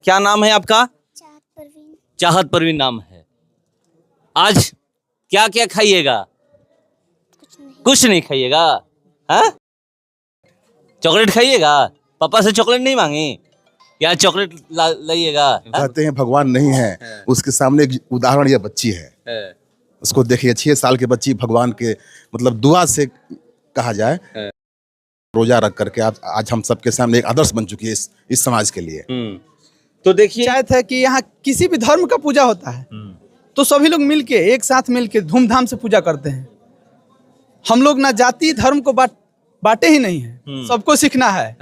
क्या नाम है आपका? चाहत परवीन। चाहत परवीन नाम है। आज क्या क्या खाइएगा? कुछ नहीं खाइएगा? हाँ, चॉकलेट खाइएगा? पापा से चॉकलेट नहीं मांगी? या चॉकलेट लाइएगा? कहते हैं भगवान नहीं है, उसके सामने एक उदाहरण यह बच्ची है। उसको देखिए, 6 साल की बच्ची भगवान के मतलब दुआ से कहा जाए, रोजा रख करके आज हम सबके सामने एक आदर्श बन चुकी है इस समाज के लिए। तो देखिए, पंचायत है कि यहाँ किसी भी धर्म का पूजा होता है तो सभी लोग मिलके एक साथ मिलके धूमधाम से पूजा करते हैं। हम लोग ना जाति धर्म को बांटे ही नहीं है, सबको सीखना है।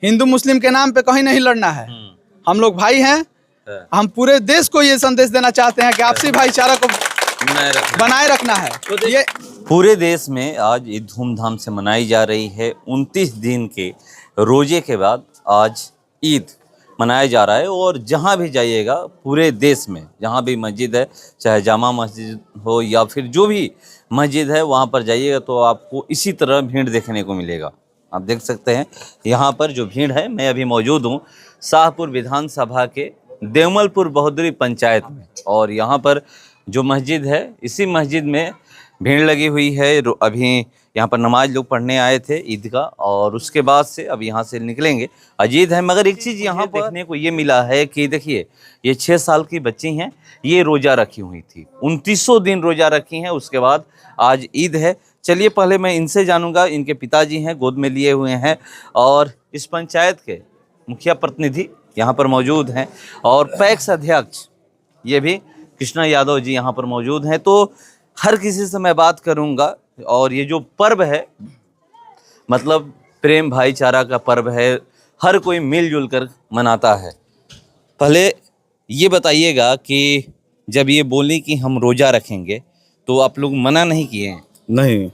हिंदू मुस्लिम के नाम पे कहीं नहीं लड़ना है। हम लोग भाई हैं। हम पूरे देश को ये संदेश देना चाहते हैं कि आपसी भाईचारा को बनाए रखना है। तो ये पूरे देश में आज ईद धूमधाम से मनाई जा रही है। 29 दिन के रोजे के बाद आज ईद मनाया जा रहा है और जहाँ भी जाइएगा पूरे देश में, जहाँ भी मस्जिद है, चाहे जामा मस्जिद हो या फिर जो भी मस्जिद है, वहाँ पर जाइएगा तो आपको इसी तरह भीड़ देखने को मिलेगा। आप देख सकते हैं यहाँ पर जो भीड़ है। मैं अभी मौजूद हूँ शाहपुर विधानसभा के देवमलपुर बहोदरी पंचायत में और यहाँ पर जो मस्जिद है, इसी मस्जिद में भीड़ लगी हुई है। अभी यहाँ पर नमाज लोग पढ़ने आए थे ईद का और उसके बाद से अब यहाँ से निकलेंगे। अजीद है, मगर एक चीज़ यहाँ पर देखने को ये मिला है कि देखिए, ये 6 साल की बच्ची हैं, ये रोज़ा रखी हुई थी, 2900 दिन रोज़ा रखी हैं। उसके बाद आज ईद है। चलिए पहले मैं इनसे जानूंगा। इनके पिताजी हैं, गोद में लिए हुए हैं और इस पंचायत के मुखिया प्रतिनिधि यहाँ पर मौजूद हैं और पैक्स अध्यक्ष ये भी कृष्णा यादव जी यहाँ पर मौजूद हैं। तो हर किसी से मैं बात करूंगा और ये जो पर्व है, मतलब प्रेम भाईचारा का पर्व है, हर कोई मिलजुल कर मनाता है। पहले ये बताइएगा कि जब ये बोली कि हम रोज़ा रखेंगे तो आप लोग मना नहीं किए हैं? नहीं,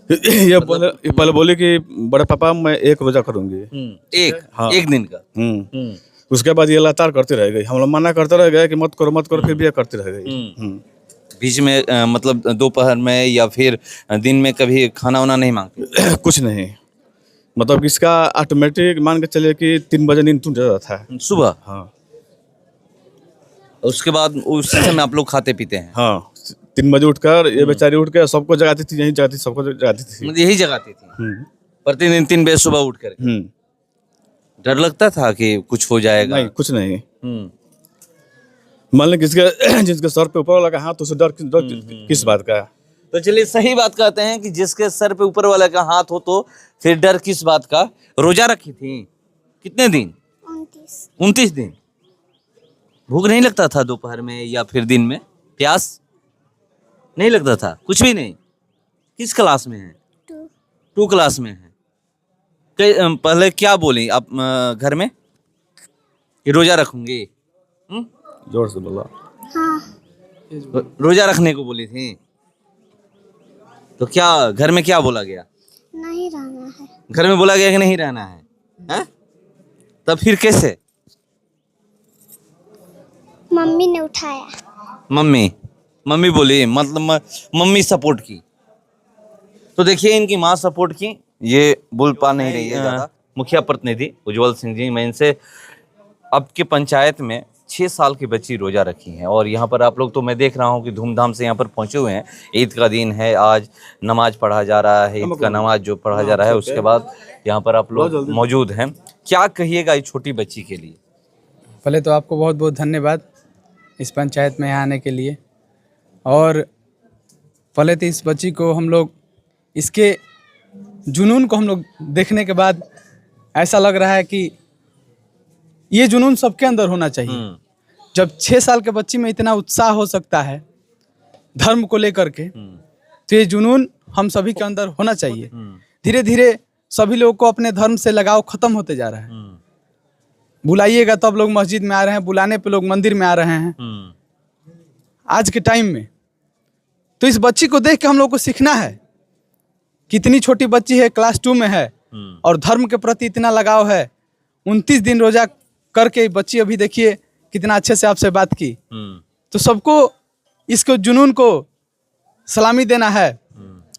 ये पहले बोले कि बड़े पापा मैं एक रोजा करूंगी। हाँ। एक दिन का। उसके बाद ये लगातार करते रह गई। हम लोग मना करते रह गए कि मत करो मत करो, फिर भी ये करते रह गई। बीच में मतलब दोपहर में या फिर दिन में कभी खाना वाना नहीं मांगते? कुछ नहीं, मतलब इसका ऑटोमेटिक मान के चले कि 3 बजे नींद टूट जाता है सुबह। हाँ, उसके बाद उस समय आप लोग खाते पीते हैं? हाँ, 3 बजे उठकर ये बेचारी उठ के सबको जगाती थी, यही जगाती, सबको जगाती थी। मतलब यही जगाती थी प्रतिदिन 3 बजे सुबह उठ कर? डर लगता था कि कुछ हो जाएगा? नहीं, कुछ नहीं। मान लो जिसके सर पे ऊपर वाला का हाथ, उसे डर किस बात का? तो चलिए, सही बात कहते हैं कि जिसके सर पे ऊपर वाला का हाथ हो तो फिर डर किस बात का। रोजा रखी थी कितने दिन? 29 दिन। भूख नहीं लगता था दोपहर में या फिर दिन में? प्यास नहीं लगता था? कुछ भी नहीं? किस क्लास में है? 2 क्लास में है। पहले क्या बोली आप घर में कि रोजा रखूंगी? जोर से बोला। हाँ। रोजा रखने को बोली थी तो क्या घर में क्या बोला गया? नहीं रहना है। घर में बोला गया कि नहीं रहना है, हैं? तब फिर कैसे? मम्मी ने उठाया। मम्मी बोली, मतलब मम्मी सपोर्ट की। तो देखिए, इनकी माँ सपोर्ट की। ये बोल पा नहीं रही है ज़्यादा। मुखिया प्रतिनिधि उज्जवल सिंह जी, मैं इनसे, अब के पंचायत में 6 साल की बच्ची रोजा रखी है और यहाँ पर आप लोग, तो मैं देख रहा हूँ कि धूमधाम से यहाँ पर पहुँचे हुए हैं। ईद का दिन है, आज नमाज पढ़ा जा रहा है, ईद का नमाज जो पढ़ा जा रहा है, उसके बाद यहाँ पर आप लोग मौजूद हैं। क्या कहिएगा इस छोटी बच्ची के लिए? पहले तो आपको बहुत बहुत धन्यवाद इस पंचायत में यहाँ आने के लिए। और पहले तो इस बच्ची को हम लोग, इसके जुनून को हम लोग देखने के बाद ऐसा लग रहा है कि ये जुनून सबके अंदर होना चाहिए। जब 6 साल के बच्ची में इतना उत्साह हो सकता है धर्म को लेकर के, तो ये जुनून हम सभी के अंदर होना चाहिए। धीरे धीरे सभी लोगों को अपने धर्म से लगाव खत्म होते जा रहा है। बुलाइएगा तब लोग मस्जिद में आ रहे हैं, बुलाने पे लोग मंदिर में आ रहे हैं आज के टाइम में। तो इस बच्ची को देख के हम लोग को सीखना है। कितनी छोटी बच्ची है, क्लास 2 में है और धर्म के प्रति इतना लगाव है। 29 दिन रोजा करके बच्ची अभी देखिए कितना अच्छे से आपसे बात की। तो सबको इसको जुनून को सलामी देना है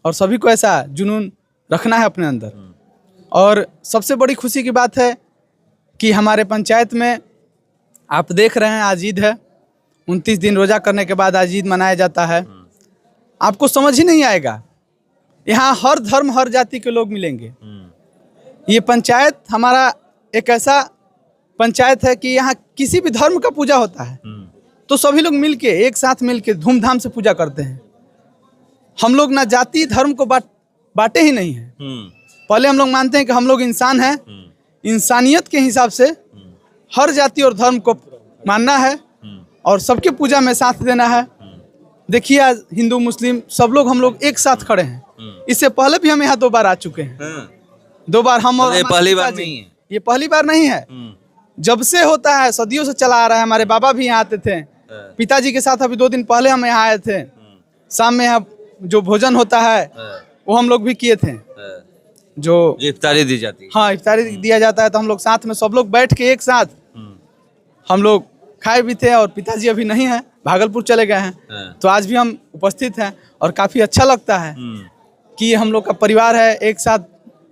और सभी को ऐसा जुनून रखना है अपने अंदर। और सबसे बड़ी खुशी की बात है कि हमारे पंचायत में आप देख रहे हैं आज ईद है, 29 दिन रोजा करने के बाद आज ईद मनाया जाता है। आपको समझ ही नहीं आएगा, यहाँ हर धर्म हर जाति के लोग मिलेंगे। ये पंचायत हमारा एक ऐसा पंचायत है कि यहाँ किसी भी धर्म का पूजा होता है तो सभी लोग मिलके एक साथ मिलके धूमधाम से पूजा करते हैं। हम लोग ना जाति धर्म को बांटे ही नहीं है। पहले हम लोग मानते हैं कि हम लोग इंसान हैं, इंसानियत के हिसाब से हर जाति और धर्म को मानना है और सबके पूजा में साथ देना है। देखिए आज हिंदू मुस्लिम सब लोग हम लोग एक साथ खड़े हैं। इससे पहले भी हम यहाँ 2 बार आ चुके हैं। 2 बार हम और ये हमारे पहली बार पिताजी। नहीं है। ये पहली बार नहीं है, जब से होता है सदियों से चला आ रहा है। हमारे बाबा भी यहाँ आते थे, पिताजी के साथ अभी 2 दिन पहले हम यहाँ आए थे। शाम में यहाँ जो भोजन होता है वो हम लोग भी किए थे, जो इफ्तारी दी जाती है। हाँ इफ्तारी दिया जाता है। तो हम लोग साथ में सब लोग बैठ के एक साथ हम लोग खाए भी थे। और पिताजी अभी नहीं है, भागलपुर चले गए हैं। तो आज भी हम उपस्थित हैं और काफ़ी अच्छा लगता है कि हम लोग का परिवार है, एक साथ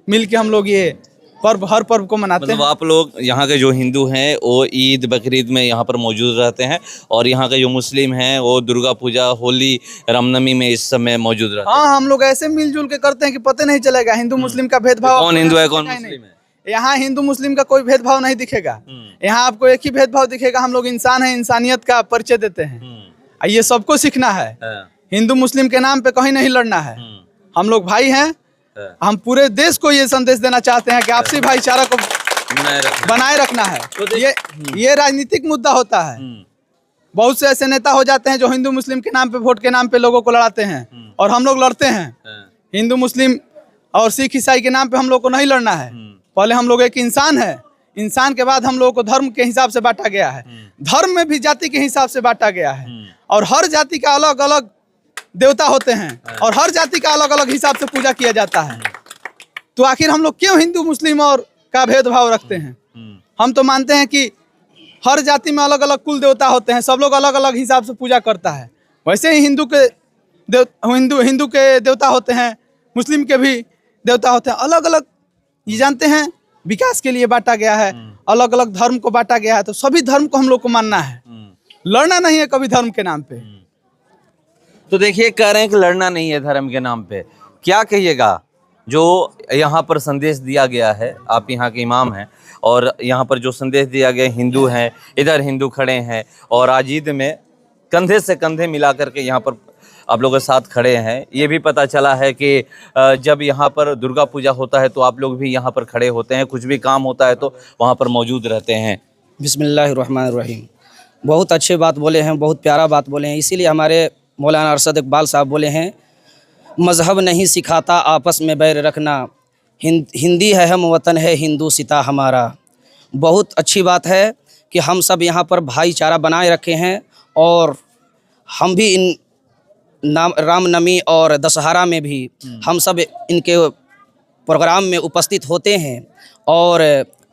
मिल के हम लोग ये पर्व हर पर्व को मनाते मतलब हैं। आप लोग यहाँ के जो हिंदू हैं वो ईद बकरीद में यहाँ पर मौजूद रहते हैं और यहाँ के जो मुस्लिम हैं वो दुर्गा पूजा होली रामनवमी में इस समय मौजूद रहते हैं। हाँ हम लोग ऐसे मिलजुल के करते हैं कि पता नहीं चलेगा हिंदू मुस्लिम का भेदभाव। कौन हिंदू है कौन नहीं, मुस्लिम है? यहाँ हिंदू मुस्लिम का कोई भेदभाव नहीं दिखेगा। यहाँ आपको एक ही भेदभाव दिखेगा, हम लोग इंसान हैं, इंसानियत का परिचय देते हैं। ये सबको सीखना है। हिंदू मुस्लिम के नाम पे कहीं नहीं लड़ना है। हम लोग भाई हैं। हम पूरे देश को ये संदेश देना चाहते हैं कि आपसी भाईचारा को बनाए रखना है। ये राजनीतिक मुद्दा होता है। बहुत से ऐसे नेता हो जाते हैं जो हिंदू मुस्लिम के नाम पे वोट के नाम पे लोगों को लड़ाते हैं और हम लोग लड़ते हैं। हिंदू मुस्लिम और सिख ईसाई के नाम पे हम लोग को नहीं लड़ना है। पहले हम लोग एक इंसान है, इंसान के बाद हम लोगों को धर्म के हिसाब से बांटा गया है। धर्म में भी जाति के हिसाब से बांटा गया है और हर जाति का अलग अलग देवता होते हैं और हर जाति का अलग अलग हिसाब से पूजा किया जाता है। तो आखिर हम लोग क्यों हिंदू मुस्लिम और का भेदभाव रखते हैं? हम तो मानते हैं कि हर जाति में अलग अलग कुल देवता होते हैं, सब लोग अलग अलग हिसाब से पूजा करता है। वैसे ही हिंदू के देवता होते हैं, मुस्लिम के भी देवता होते हैं। अलग अलग ये जानते हैं विकास के लिए बांटा गया है, अलग अलग धर्म को बांटा गया है। तो सभी धर्म को हम लोग को मानना है, लड़ना नहीं है कभी धर्म के नाम पे। तो देखिए कह रहे हैं कि लड़ना नहीं है धर्म के नाम पे। क्या कहिएगा जो यहाँ पर संदेश दिया गया है? आप यहाँ के इमाम हैं और यहाँ पर जो संदेश दिया गया, हिंदू हैं, इधर हिंदू खड़े हैं और आज ईद में कंधे से कंधे मिला करके यहाँ पर आप लोगों के साथ खड़े हैं। ये भी पता चला है कि जब यहाँ पर दुर्गा पूजा होता है तो आप लोग भी यहाँ पर खड़े होते हैं, कुछ भी काम होता है तो वहाँ पर मौजूद रहते हैं। बिस्मिल्लाहिर्रहमानिर्रहीम। बहुत अच्छे बात बोले हैं, बहुत प्यारा बात बोले हैं। इसीलिए हमारे मौलाना अरशद इकबाल साहब बोले हैं, मज़हब नहीं सिखाता आपस में बैर रखना, हिंदी है हम वतन है हिंदू सिता हमारा। बहुत अच्छी बात है कि हम सब यहाँ पर भाईचारा बनाए रखे हैं और हम भी इन रामनवमी और दशहरा में भी हम सब इनके प्रोग्राम में उपस्थित होते हैं और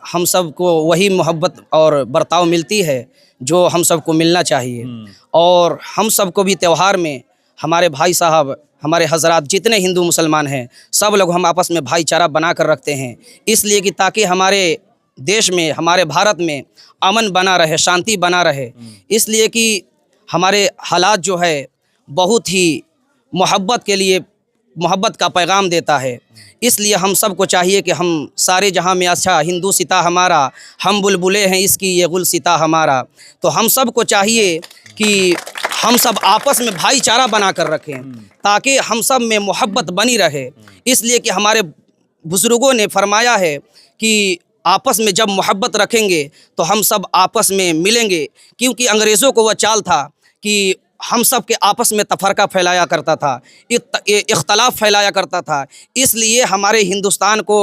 हम सब को वही मोहब्बत और बर्ताव मिलती है जो हम सबको मिलना चाहिए। और हम सबको भी त्यौहार में हमारे भाई साहब, हमारे हजरात जितने हिंदू मुसलमान हैं, सब लोग हम आपस में भाईचारा बना कर रखते हैं, इसलिए कि ताकि हमारे देश में, हमारे भारत में अमन बना रहे, शांति बना रहे। इसलिए कि हमारे हालात जो है बहुत ही मोहब्बत के लिए, मोहब्बत का पैगाम देता है। इसलिए हम सबको चाहिए कि हम सारे जहां में अच्छा हिंदू सिता हमारा, हम बुलबुले हैं इसकी ये गुल सिता हमारा। तो हम सबको चाहिए कि हम सब आपस में भाईचारा बना कर रखें ताकि हम सब में मोहब्बत बनी रहे। इसलिए कि हमारे बुजुर्गों ने फरमाया है कि आपस में जब मोहब्बत रखेंगे तो हम सब आपस में मिलेंगे, क्योंकि अंग्रेज़ों को वह चाल था कि हम सब के आपस में तफरका फैलाया करता था, इख्तलाफ फैलाया करता था। इसलिए हमारे हिंदुस्तान को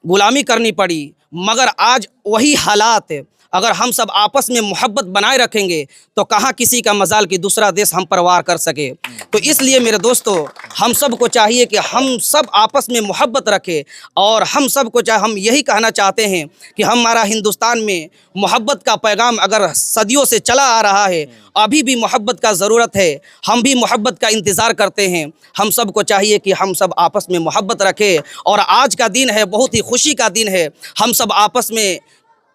गुलामी करनी पड़ी। मगर आज वही हालात, अगर हम सब आपस में मोहब्बत बनाए रखेंगे तो कहाँ किसी का मजाल कि दूसरा देश हम पर वार कर सके। तो इसलिए मेरे दोस्तों, हम सब को चाहिए कि हम सब आपस में मोहब्बत रखें और हम सब को हम यही कहना चाहते हैं कि हमारा हिंदुस्तान में मोहब्बत का पैगाम अगर सदियों से चला आ रहा है, अभी भी मोहब्बत का ज़रूरत है, हम भी मोहब्बत का इंतज़ार करते हैं। हम सब को चाहिए कि हम सब आपस में मोहब्बत रखें और आज का दिन है बहुत ही खुशी का दिन है। हम सब आपस में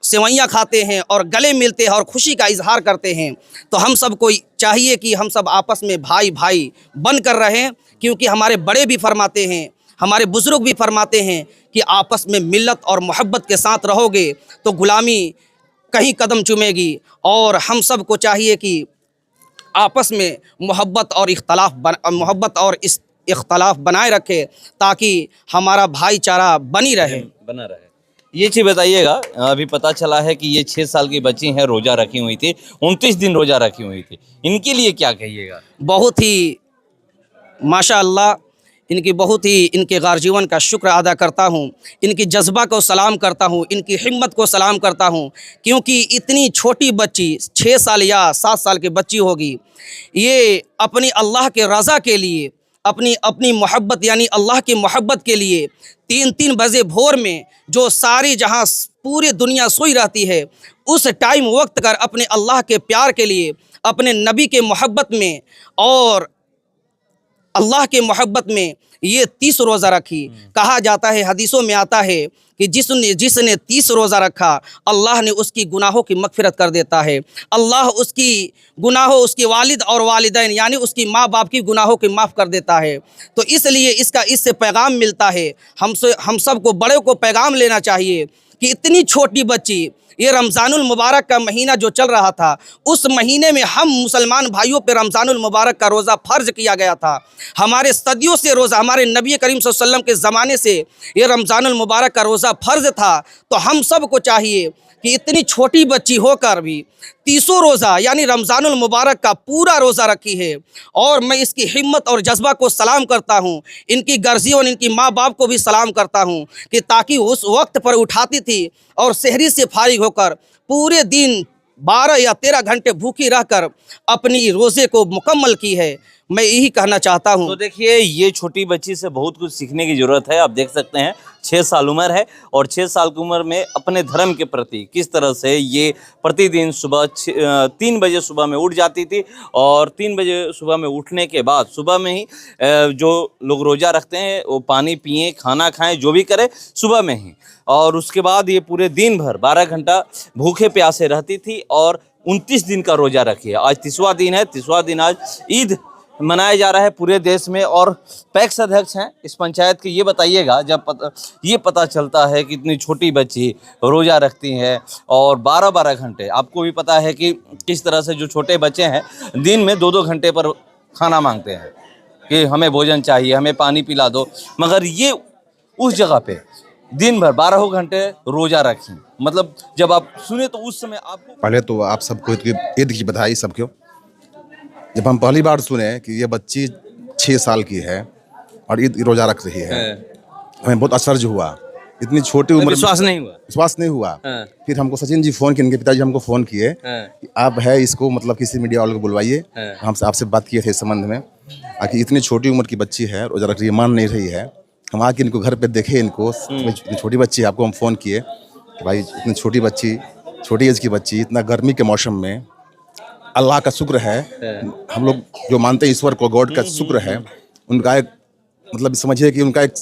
सेवैयाँ खाते हैं और गले मिलते हैं और खुशी का इजहार करते हैं। तो हम सब को चाहिए कि हम सब आपस में भाई भाई बन कर रहें, क्योंकि हमारे बड़े भी फरमाते हैं, हमारे बुज़ुर्ग भी फरमाते हैं कि आपस में मिल्लत और मोहब्बत के साथ रहोगे तो गुलामी कहीं कदम चूमेगी। और हम सब को चाहिए कि आपस में मोहब्बत और इख्तलाफ बनाए रखे ताकि हमारा भाईचारा बनी रहे। बना रहे। ये चीज़ बताइएगा, अभी पता चला है कि ये 6 साल की बच्ची हैं, रोज़ा रखी हुई थी, 29 दिन रोज़ा रखी हुई थी, इनके लिए क्या कहिएगा? बहुत ही माशाअल्लाह, इनकी बहुत ही इनके गार्जीवन का शुक्र अदा करता हूँ, इनकी जज्बा को सलाम करता हूँ, इनकी हिम्मत को सलाम करता हूँ, क्योंकि इतनी छोटी बच्ची 6 साल या 7 साल की बच्ची होगी, ये अपनी अल्लाह के रज़ा के लिए, अपनी मोहब्बत यानी अल्लाह की मोहब्बत के लिए 3-3 बजे भोर में जो सारी जहाँ पूरी दुनिया सोई रहती है, उस टाइम वक्त कर अपने अल्लाह के प्यार के लिए, अपने नबी के मोहब्बत में और अल्लाह के मोहब्बत में ये 30 रोज़ा रखी। कहा जाता है, हदीसों में आता है कि जिसने 30 रोज़ा रखा, अल्लाह ने उसकी गुनाहों की मग़फ़िरत कर देता है। अल्लाह उसकी गुनाहों, उसके वालिद और वालिदैन यानी उसकी माँ बाप की गुनाहों की माफ़ कर देता है। तो इसलिए इससे पैगाम मिलता है, हम सब को बड़े को पैगाम लेना चाहिए कि इतनी छोटी बच्ची, ये रमज़ानुल मुबारक का महीना जो चल रहा था, उस महीने में हम मुसलमान भाइयों पे रमज़ानुल मुबारक का रोज़ा फ़र्ज किया गया था। हमारे सदियों से रोज़ा, हमारे नबी करीम सल्लल्लाहु अलैहि वसल्लम के ज़माने से ये रमज़ानुल मुबारक का रोज़ा फ़र्ज था। तो हम सब को चाहिए कि इतनी छोटी बच्ची होकर भी 30 रोज़ा यानी रमज़ानुल मुबारक का पूरा रोज़ा रखी है। और मैं इसकी हिम्मत और जज्बा को सलाम करता हूँ, इनकी गर्जी और इनकी माँ बाप को भी सलाम करता हूँ कि ताकि उस वक्त पर उठाती थी और सहरी से फारिग होकर पूरे दिन 12 या 13 घंटे भूखी रहकर अपनी रोज़े को मुकम्मल की है। मैं यही कहना चाहता हूँ। तो देखिए, ये छोटी बच्ची से बहुत कुछ सीखने की ज़रूरत है। आप देख सकते हैं 6 साल उम्र है और 6 साल की उम्र में अपने धर्म के प्रति किस तरह से ये प्रतिदिन सुबह 3 बजे सुबह में उठ जाती थी और 3 बजे सुबह में उठने के बाद सुबह में ही जो लोग रोज़ा रखते हैं वो पानी पिएं, खाना खाएं, जो भी करें सुबह में ही, और उसके बाद ये पूरे दिन भर 12 घंटा भूखे प्यासे रहती थी और 29 दिन का रोज़ा रखी है। आज 30वां दिन है, 30वां दिन आज ईद मनाया जा रहा है पूरे देश में। और पैक्स अध्यक्ष हैं इस पंचायत के, ये बताइएगा, जब ये पता चलता है कि इतनी छोटी बच्ची रोज़ा रखती है और 12-12 घंटे, आपको भी पता है कि किस तरह से जो छोटे बच्चे हैं दिन में 2-2 घंटे पर खाना मांगते हैं कि हमें भोजन चाहिए, हमें पानी पिला दो, मगर ये उस जगह पे दिन भर 12 घंटे रोज़ा रखी। मतलब जब आप सुने तो उस समय आपको, पहले तो आप सबको ईद की बधाई सबको। जब हम पहली बार सुने कि ये बच्ची 6 साल की है और ईद रोज़ा रख रही है, हमें बहुत आश्चर्य हुआ। इतनी छोटी उम्र में विश्वास नहीं हुआ। फिर हमको सचिन जी फ़ोन किए, इनके पिताजी हमको फ़ोन किए कि आप है इसको मतलब किसी मीडिया वाले को बुलवाइए। हमसे आपसे बात किए थे इस संबंध में कि इतनी छोटी उम्र की बच्ची है, रोज़ा रख रही है, मान नहीं रही है। हम आके इनको घर पे देखे, इनको इतनी छोटी बच्ची है, आपको हम फ़ोन किए कि भाई इतनी छोटी बच्ची, छोटी एज की बच्ची, इतना गर्मी के मौसम में, अल्लाह का शुक्र है, हम लोग जो मानते हैं ईश्वर को, गॉड का शुक्र है, उनका एक मतलब समझिए कि उनका एक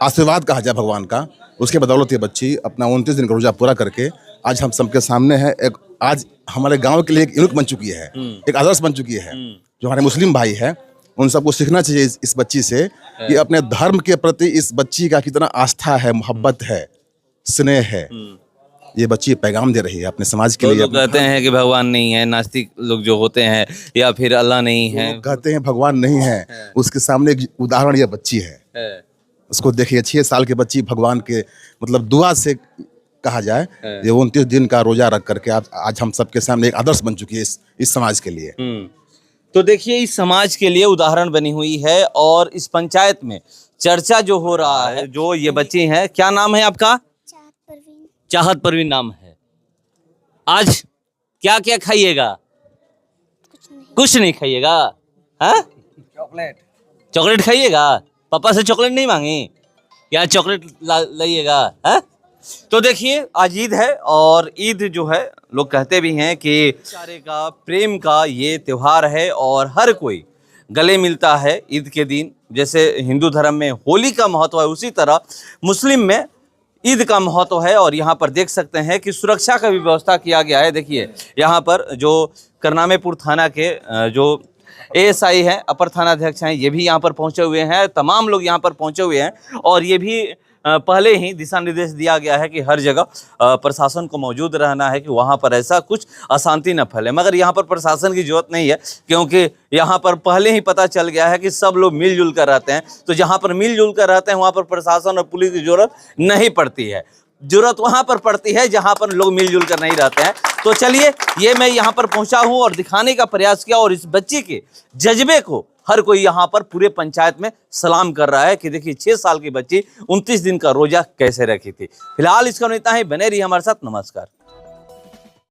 आशीर्वाद कहा जाए भगवान का, उसके बदौलत ये बच्ची अपना 29 दिन का रोज़ा पूरा करके आज हम सबके सामने है। एक आज हमारे गांव के लिए एक यूनिक बन चुकी है, एक आदर्श बन चुकी है। जो हमारे मुस्लिम भाई हैं उन सबको सीखना चाहिए इस बच्ची से कि अपने धर्म के प्रति इस बच्ची का कितना आस्था है, मोहब्बत है, स्नेह है। ये बच्ची पैगाम दे रही है अपने समाज के लिए। लोग कहते हैं कि भगवान नहीं है, नास्तिक लोग जो होते हैं, या फिर अल्लाह नहीं है, कहते हैं भगवान नहीं है, उसके सामने एक उदाहरण ये बच्ची है। उसको देखिए, 6 साल की बच्ची भगवान के मतलब दुआ से कहा जाए, ये 29 दिन का रोजा रख करके आज हम सबके सामने एक आदर्श बन चुकी है इस समाज के लिए। तो देखिए, इस समाज के लिए उदाहरण बनी हुई है। और इस पंचायत में चर्चा जो हो रहा है, जो ये बच्ची है, क्या नाम है आपका? चाहत परवीन नाम है। आज क्या क्या खाइएगा? कुछ नहीं खाइएगा? हाँ, चॉकलेट खाइएगा? पापा से चॉकलेट नहीं मांगी, या चॉकलेट लाइएगा? हाँ, तो देखिए, आज ईद है और ईद जो है, लोग कहते भी हैं कि भाईचारे का, प्रेम का ये त्यौहार है और हर कोई गले मिलता है ईद के दिन। जैसे हिंदू धर्म में होली का महत्व है, उसी तरह मुस्लिम में ईद का महत्व है और यहाँ पर देख सकते हैं कि सुरक्षा का भी व्यवस्था किया गया है। देखिए यहाँ पर जो करनामेपुर थाना के जो एएसआई हैं, अपर थानाध्यक्ष हैं, ये भी यहाँ पर पहुँचे हुए हैं। तमाम लोग यहाँ पर पहुँचे हुए हैं और ये भी पहले ही दिशा निर्देश दिया गया है कि हर जगह प्रशासन को मौजूद रहना है कि वहाँ पर ऐसा कुछ अशांति न फैले। मगर यहाँ पर प्रशासन की जरूरत नहीं है, क्योंकि यहाँ पर पहले ही पता चल गया है कि सब लोग मिलजुल कर रहते हैं। तो जहाँ पर मिलजुल कर रहते हैं वहाँ पर प्रशासन और पुलिस की जरूरत नहीं पड़ती है। जरूरत वहाँ पर पड़ती है जहाँ पर लोग मिलजुल कर नहीं रहते हैं। तो चलिए, ये मैं यहाँ पर पहुँचा हूँ और दिखाने का प्रयास किया और इस बच्ची के जज्बे को हर कोई यहाँ पर पूरे पंचायत में सलाम कर रहा है कि देखिए 6 साल की बच्ची 29 दिन का रोजा कैसे रखी थी। फिलहाल इसका नेता है, बने रहिए हमारे साथ। नमस्कार।